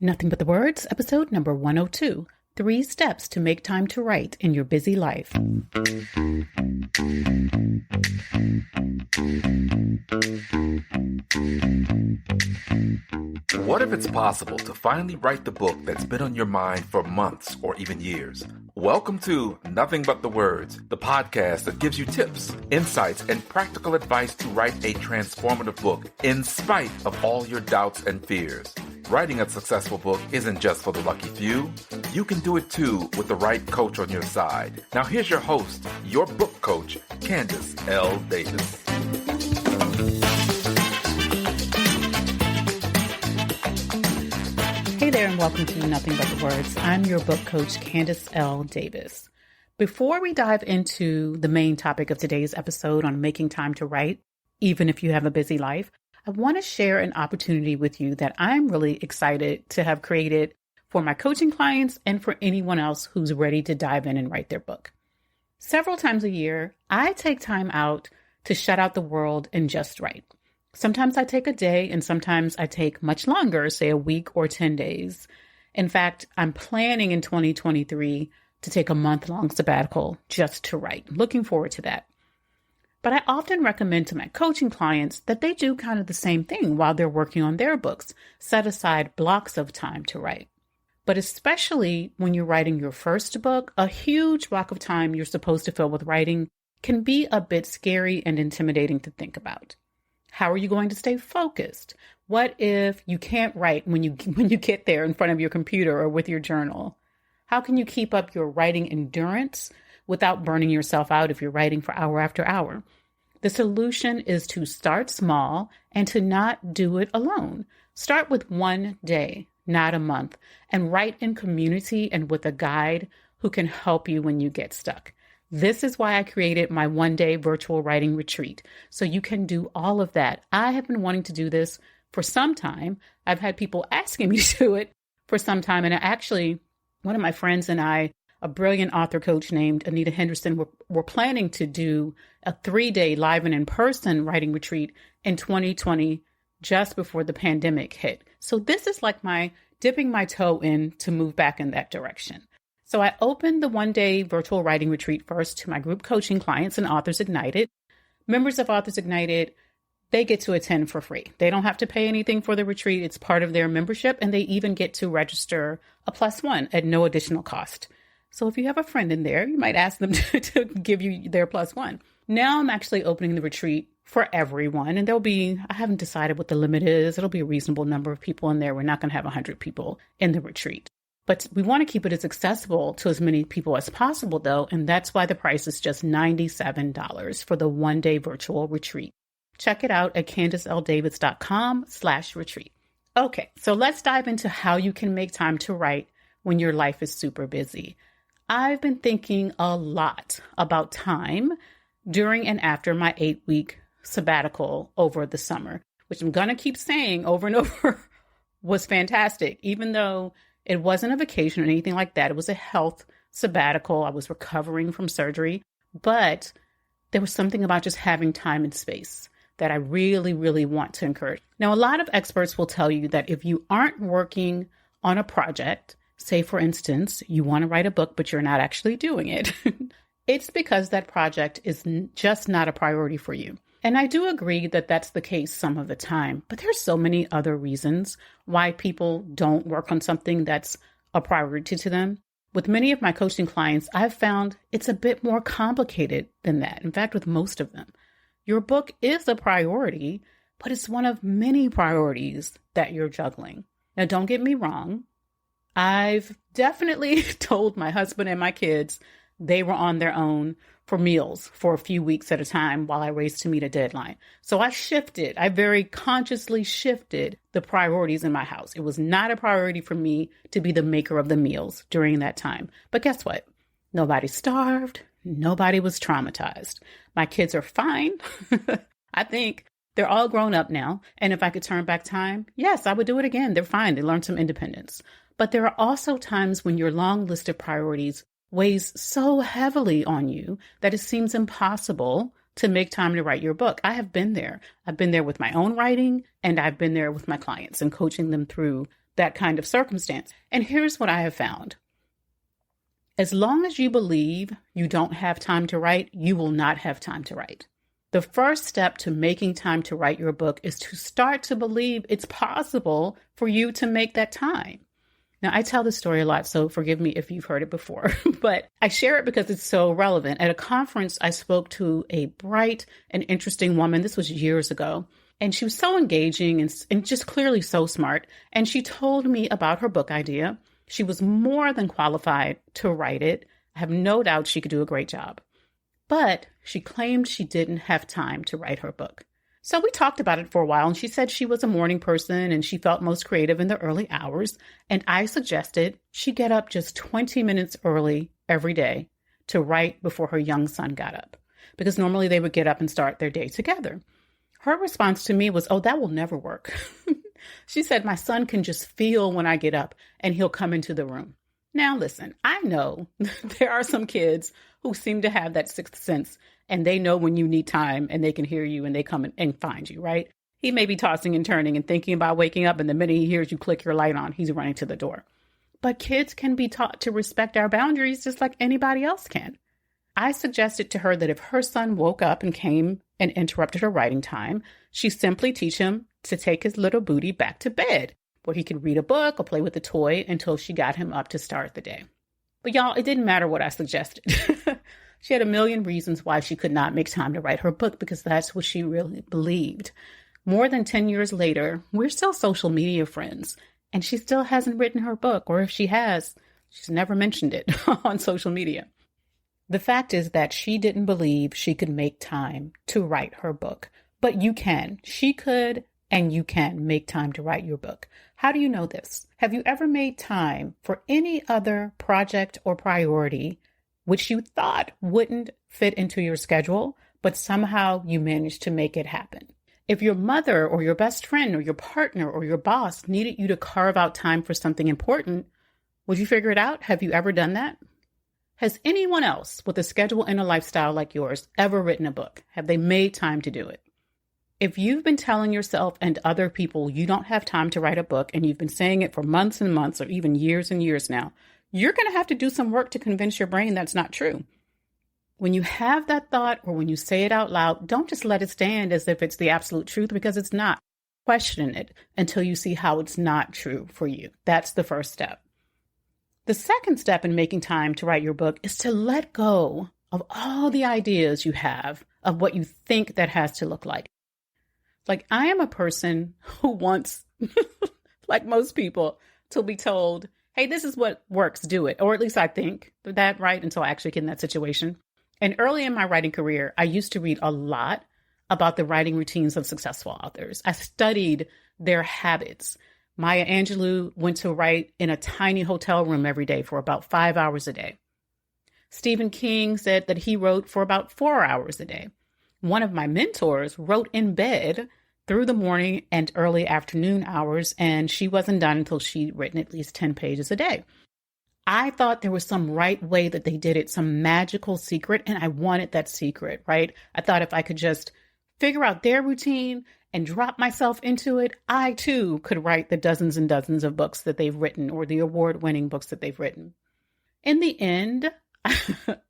Nothing But the Words, episode number 102, 3 Steps to Make Time to Write in Your Busy Life. What if it's possible to finally write the book that's been on your mind for months or even years? Welcome to Nothing But the Words, the podcast that gives you tips, insights, and practical advice to write a transformative book in spite of all your doubts and fears. Writing a successful book isn't just for the lucky few. You can do it too with the right coach on your side. Now here's your host, your book coach, Candace L. Davis. Hey there and welcome to Nothing But the Words. I'm your book coach, Candace L. Davis. Before we dive into the main topic of today's episode on making time to write, even if you have a busy life, I want to share an opportunity with you that I'm really excited to have created for my coaching clients and for anyone else who's ready to dive in and write their book. Several times a year, I take time out to shut out the world and just write. Sometimes I take a day and sometimes I take much longer, say a week or 10 days. In fact, I'm planning in 2023 to take a month-long sabbatical just to write. Looking forward to that. But I often recommend to my coaching clients that they do kind of the same thing while they're working on their books, set aside blocks of time to write. But especially when you're writing your first book, a huge block of time you're supposed to fill with writing can be a bit scary and intimidating to think about. How are you going to stay focused? What if you can't write when you get there in front of your computer or with your journal? How can you keep up your writing endurance without burning yourself out if you're writing for hour after hour? The solution is to start small and to not do it alone. Start with one day, not a month, and write in community and with a guide who can help you when you get stuck. This is why I created my one-day virtual writing retreat, so you can do all of that. I have been wanting to do this for some time. I've had people asking me to do it for some time, and actually, one of my friends and I, a brilliant author coach named Anita Henderson, we're planning to do a 3-day live and in-person writing retreat in 2020, just before the pandemic hit. So this is like my dipping my toe in to move back in that direction. So I opened the one-day virtual writing retreat first to my group coaching clients and Authors Ignited. Members of Authors Ignited, they get to attend for free. They don't have to pay anything for the retreat. It's part of their membership, and they even get to register a +1 at no additional cost. So if you have a friend in there, you might ask them to give you their +1. Now I'm actually opening the retreat for everyone. And I haven't decided what the limit is. It'll be a reasonable number of people in there. We're not going to have 100 people in the retreat. But we want to keep it as accessible to as many people as possible, though. And that's why the price is just $97 for the one-day virtual retreat. Check it out at CandaceLDavis.com/retreat. Okay, so let's dive into how you can make time to write when your life is super busy. I've been thinking a lot about time during and after my 8-week sabbatical over the summer, which I'm going to keep saying over and over was fantastic, even though it wasn't a vacation or anything like that. It was a health sabbatical. I was recovering from surgery, but there was something about just having time and space that I really, really want to encourage. Now, a lot of experts will tell you that if you aren't working on a project, say, for instance, you want to write a book, but you're not actually doing it, it's because that project is just not a priority for you. And I do agree that that's the case some of the time, but there's so many other reasons why people don't work on something that's a priority to them. With many of my coaching clients, I've found it's a bit more complicated than that. In fact, with most of them, your book is a priority, but it's one of many priorities that you're juggling. Now, don't get me wrong. I've definitely told my husband and my kids they were on their own for meals for a few weeks at a time while I raced to meet a deadline. So I very consciously shifted the priorities in my house. It was not a priority for me to be the maker of the meals during that time. But guess what? Nobody starved. Nobody was traumatized. My kids are fine. I think they're all grown up now. And if I could turn back time, yes, I would do it again. They're fine. They learned some independence. But there are also times when your long list of priorities weighs so heavily on you that it seems impossible to make time to write your book. I have been there. I've been there with my own writing, and I've been there with my clients and coaching them through that kind of circumstance. And here's what I have found. As long as you believe you don't have time to write, you will not have time to write. The first step to making time to write your book is to start to believe it's possible for you to make that time. Now, I tell this story a lot, so forgive me if you've heard it before, but I share it because it's so relevant. At a conference, I spoke to a bright and interesting woman. This was years ago, and she was so engaging and just clearly so smart. And she told me about her book idea. She was more than qualified to write it. I have no doubt she could do a great job. But she claimed she didn't have time to write her book. So we talked about it for a while, and she said she was a morning person and she felt most creative in the early hours. And I suggested she get up just 20 minutes early every day to write before her young son got up, because normally they would get up and start their day together. Her response to me was, "Oh, that will never work." She said, "My son can just feel when I get up and he'll come into the room." Now, listen, I know there are some kids who seem to have that sixth sense, and they know when you need time and they can hear you and they come and find you, right? He may be tossing and turning and thinking about waking up, and the minute he hears you click your light on, he's running to the door. But kids can be taught to respect our boundaries just like anybody else can. I suggested to her that if her son woke up and came and interrupted her writing time, she simply teach him to take his little booty back to bed, where he could read a book or play with a toy until she got him up to start the day. But y'all, it didn't matter what I suggested. She had a million reasons why she could not make time to write her book, because that's what she really believed. More than 10 years later, we're still social media friends, and she still hasn't written her book, or if she has, she's never mentioned it on social media. The fact is that she didn't believe she could make time to write her book, but you can. She could, and you can make time to write your book. How do you know this? Have you ever made time for any other project or priority which you thought wouldn't fit into your schedule, but somehow you managed to make it happen? If your mother or your best friend or your partner or your boss needed you to carve out time for something important, would you figure it out? Have you ever done that? Has anyone else with a schedule and a lifestyle like yours ever written a book? Have they made time to do it? If you've been telling yourself and other people you don't have time to write a book, and you've been saying it for months and months or even years and years now, you're going to have to do some work to convince your brain that's not true. When you have that thought or when you say it out loud, don't just let it stand as if it's the absolute truth, because it's not. Question it until you see how it's not true for you. That's the first step. The second step in making time to write your book is to let go of all the ideas you have of what you think that has to look like. Like, I am a person who wants, like most people, to be told, hey, this is what works, do it. Or at least I think that, right? Until I actually get in that situation. And early in my writing career, I used to read a lot about the writing routines of successful authors. I studied their habits. Maya Angelou went to write in a tiny hotel room every day for about 5 hours a day. Stephen King said that he wrote for about 4 hours a day. One of my mentors wrote in bed through the morning and early afternoon hours, and she wasn't done until she'd written at least 10 pages a day. I thought there was some right way that they did it, some magical secret, and I wanted that secret, right? I thought if I could just figure out their routine and drop myself into it, I too could write the dozens and dozens of books that they've written, or the award-winning books that they've written. In the end,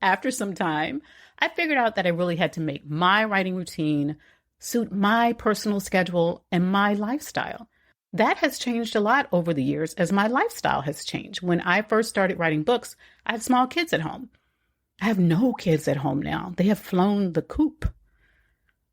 after some time, I figured out that I really had to make my writing routine suit my personal schedule and my lifestyle. That has changed a lot over the years as my lifestyle has changed. When I first started writing books, I had small kids at home. I have no kids at home now. They have flown the coop.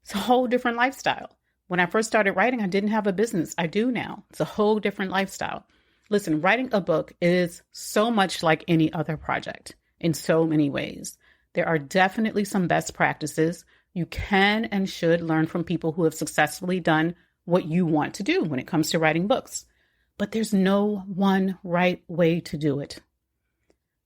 It's a whole different lifestyle. When I first started writing, I didn't have a business. I do now. It's a whole different lifestyle. Listen, writing a book is so much like any other project in so many ways. There are definitely some best practices. You can and should learn from people who have successfully done what you want to do when it comes to writing books. But there's no one right way to do it.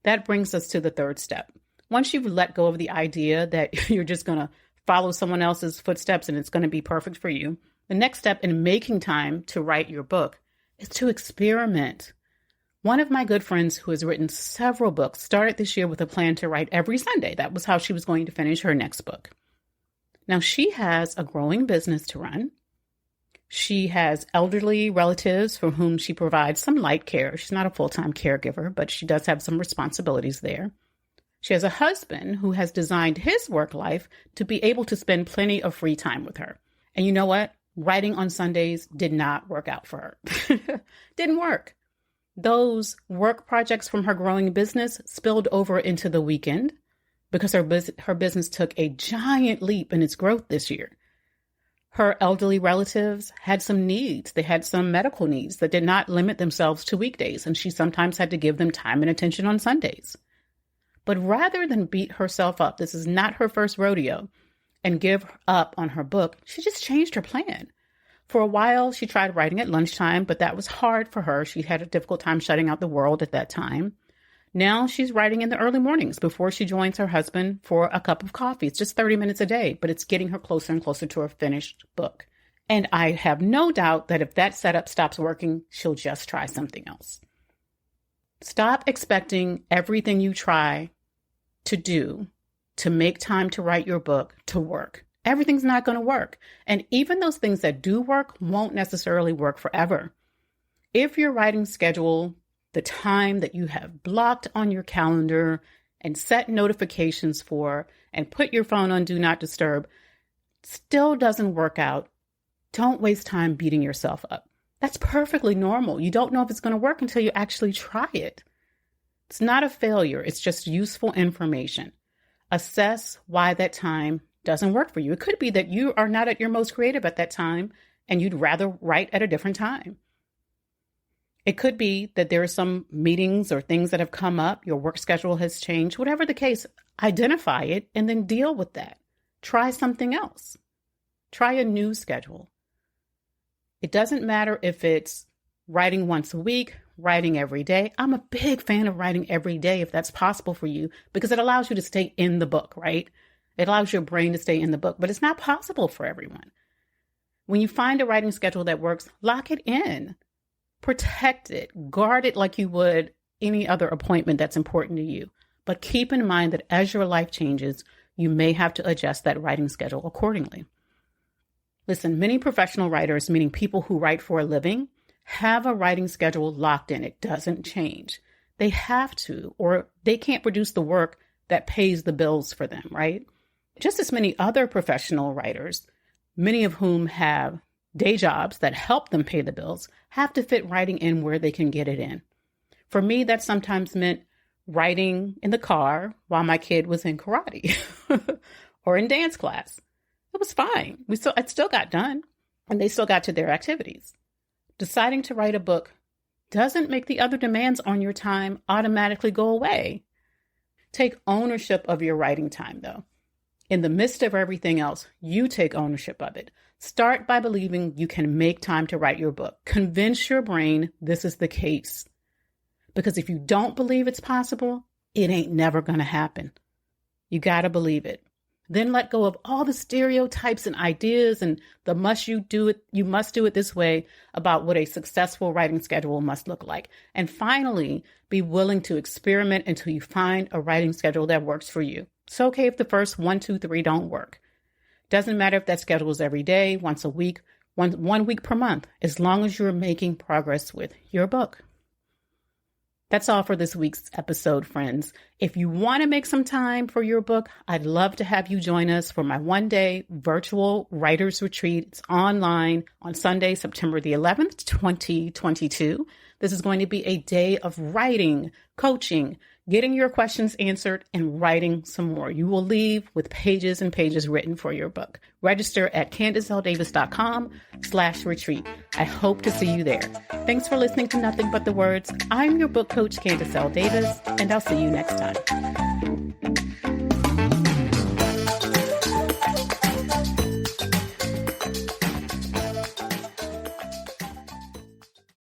That brings us to the third step. Once you've let go of the idea that you're just going to follow someone else's footsteps and it's going to be perfect for you, the next step in making time to write your book is to experiment. One of my good friends who has written several books started this year with a plan to write every Sunday. That was how she was going to finish her next book. Now, she has a growing business to run. She has elderly relatives for whom she provides some light care. She's not a full-time caregiver, but she does have some responsibilities there. She has a husband who has designed his work life to be able to spend plenty of free time with her. And you know what? Writing on Sundays did not work out for her. Didn't work. Those work projects from her growing business spilled over into the weekend because her business took a giant leap in its growth this year. Her elderly relatives had some needs. They had some medical needs that did not limit themselves to weekdays, and she sometimes had to give them time and attention on Sundays. But rather than beat herself up, this is not her first rodeo, and give up on her book, she just changed her plan. For a while, she tried writing at lunchtime, but that was hard for her. She had a difficult time shutting out the world at that time. Now she's writing in the early mornings before she joins her husband for a cup of coffee. It's just 30 minutes a day, but it's getting her closer and closer to her finished book. And I have no doubt that if that setup stops working, she'll just try something else. Stop expecting everything you try to do to make time to write your book to work. Everything's not going to work. And even those things that do work won't necessarily work forever. If your writing schedule, the time that you have blocked on your calendar and set notifications for and put your phone on Do Not Disturb, still doesn't work out, don't waste time beating yourself up. That's perfectly normal. You don't know if it's going to work until you actually try it. It's not a failure. It's just useful information. Assess why that time doesn't work for you. It could be that you are not at your most creative at that time and you'd rather write at a different time. It could be that there are some meetings or things that have come up. Your work schedule has changed. Whatever the case, identify it and then deal with that. Try something else. Try a new schedule. It doesn't matter if it's writing once a week, writing every day. I'm a big fan of writing every day if that's possible for you, because it allows you to stay in the book, right? It allows your brain to stay in the book, but it's not possible for everyone. When you find a writing schedule that works, lock it in, protect it, guard it like you would any other appointment that's important to you. But keep in mind that as your life changes, you may have to adjust that writing schedule accordingly. Listen, many professional writers, meaning people who write for a living, have a writing schedule locked in. It doesn't change. They have to, or they can't produce the work that pays the bills for them, right? Just as many other professional writers, many of whom have day jobs that help them pay the bills, have to fit writing in where they can get it in. For me, that sometimes meant writing in the car while my kid was in karate or in dance class. It was fine. It still got done, and they still got to their activities. Deciding to write a book doesn't make the other demands on your time automatically go away. Take ownership of your writing time, though. In the midst of everything else, you take ownership of it. Start by believing you can make time to write your book. Convince your brain this is the case. Because if you don't believe it's possible, it ain't never going to happen. You got to believe it. Then let go of all the stereotypes and ideas and you must do it this way about what a successful writing schedule must look like. And finally, be willing to experiment until you find a writing schedule that works for you. It's okay if the first 1, 2, 3 don't work. Doesn't matter if that schedule is every day, once a week, one week per month, as long as you're making progress with your book. That's all for this week's episode, friends. If you want to make some time for your book, I'd love to have you join us for my one-day virtual writers retreat. It's online on Sunday, September the 11th, 2022. This is going to be a day of writing, coaching, getting your questions answered, and writing some more. You will leave with pages and pages written for your book. Register at CandiceLDavis.com/retreat. I hope to see you there. Thanks for listening to Nothing But the Words. I'm your book coach, Candice L. Davis, and I'll see you next time.